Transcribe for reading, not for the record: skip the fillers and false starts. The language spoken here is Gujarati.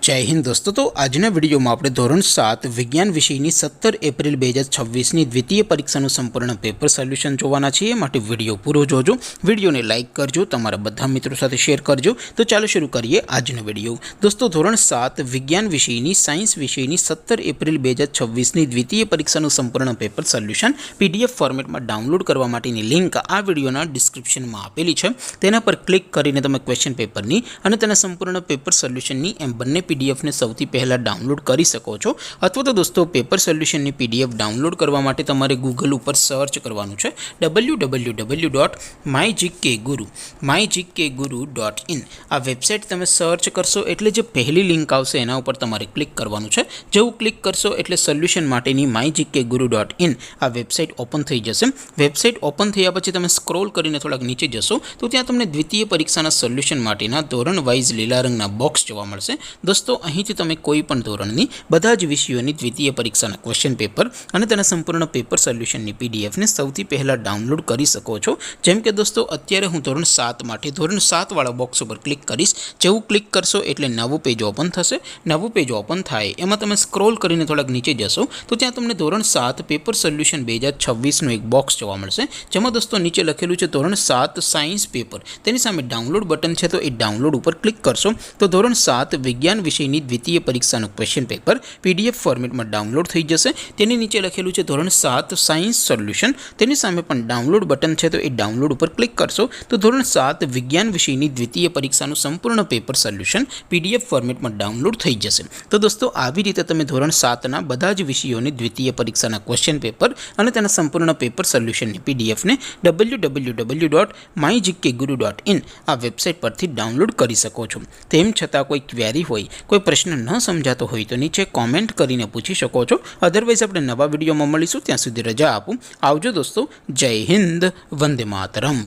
जय हिंद दोस्तों। तो आजना विडियो में आपणे धोरण 7 विज्ञान विषयनी 17 एप्रिल 2026 ની દ્વિતીય પરીક્ષાનું સંપૂર્ણ પેપર સોલ્યુશન જોવાના છીએ। માટે વિડિયો પૂરો જોજો, વિડિયોને લાઈક કરજો, તમારા બધા મિત્રો સાથે શેર કરજો। તો ચાલો શરૂ કરીએ આજનો વિડિયો। દોસ્તો ધોરણ 7 વિજ્ઞાન વિષયની સાયન્સ વિષયની 17 એપ્રિલ 2026 ની દ્વિતીય પરીક્ષાનું સંપૂર્ણ પેપર સોલ્યુશન પીડીએફ ફોર્મેટમાં ડાઉનલોડ કરવા માટેની લિંક આ વિડિયોના ડિસ્ક્રિપ્શનમાં આપેલી છે। તેના પર ક્લિક કરીને તમે ક્વેશ્ચન પેપરની અને તેના સંપૂર્ણ પેપર સોલ્યુશનની એમ બંને पीडीएफ ने सौथी पहला डाउनलॉड कर सको छो। अथवा तो दोस्तों पेपर सोल्यूशन की पीडीएफ डाउनलॉड करवा माटे तमारे गूगल पर सर्च करवानुं छे www.mygkguru.in आ वेबसाइट तमे सर्च करशो एटले जे पहली लिंक आवशे एना उपर तमारे क्लिक करवानुं छे। जेवुं क्लिक करशो एटले सोल्यूशन माटेनी mygkguru.in आ वेबसाइट ओपन थई जशे। वेबसाइट ओपन थया पछी तमे स्क्रॉल करीने थोड़ाक नीचे जशो तो त्यां तमने द्वितीय परीक्षाना सोल्यूशन माटेना धोरण वाइज लीला रंगना बॉक्स जोवा मळशे। दोस्तों અહીંથી તમે કોઈ પણ ધોરણની બધા જ વિષયોની દ્વિતીય પરીક્ષાના ક્વેશ્ચન પેપર અને તેના સંપૂર્ણ પેપર સોલ્યુશનની પીડીએફને સૌથી પહેલા ડાઉનલોડ કરી શકો છો। જેમ કે દોસ્તો અત્યારે હું ધોરણ 7 માટે ધોરણ 7 વાળા બોક્સ ઉપર ક્લિક કરીશ। જેવું ક્લિક કરશો એટલે નવું પેજ ઓપન થશે। નવું પેજ ઓપન થાય એમાં તમે સ્ક્રોલ કરીને થોડાક નીચે જશો તો ત્યાં તમને ધોરણ 7 પેપર સોલ્યુશન 2026 નું એક બોક્સ જોવા મળશે। જેમાં દોસ્તો નીચે લખેલું છે ધોરણ 7 સાયન્સ પેપર, તેની સામે ડાઉનલોડ બટન છે તો એ ડાઉનલોડ ઉપર ક્લિક કરશો તો ધોરણ 7 વિજ્ઞાન વિષયની द्वितीय परीक्षाનું क्वेश्चन पेपर पीडीएफ फॉर्मेट में डाउनलॉड थई जशे। तेनी नीचे लखेलुं छे धोरण 7 सायन्स सोल्यूशन, तेनी सामे पण डाउनलॉड बटन छे तो ए डाउनलॉड पर क्लिक करशो तो धोरण 7 विज्ञान विषयनी द्वितीय परीक्षाનું संपूर्ण पेपर सोल्यूशन पीडीएफ फॉर्मेट में डाउनलॉड थई जशे। तो दोस्तों આવી રીતે તમે ધોરણ 7 ના બધા જ વિષયોની દ્વિતીય પરીક્ષાના ક્વેશ્ચન પેપર અને તેના સંપૂર્ણ પેપર સોલ્યુશનની પીડીએફ ને www.mygkguru.in આ વેબસાઇટ પરથી ડાઉનલોડ કરી શકો છો। તેમ છતાં કોઈ ક્વેરી હોય, कोई प्रश्न न समझातो होय तो नीचे कॉमेंट करीने पूछी शको छो। अदरवाइज आपणे नवा विडियो में मळीशुं, त्यां सुधी रजा आपो। आवजो दोस्तों। जय हिंद, वंदे मातरम।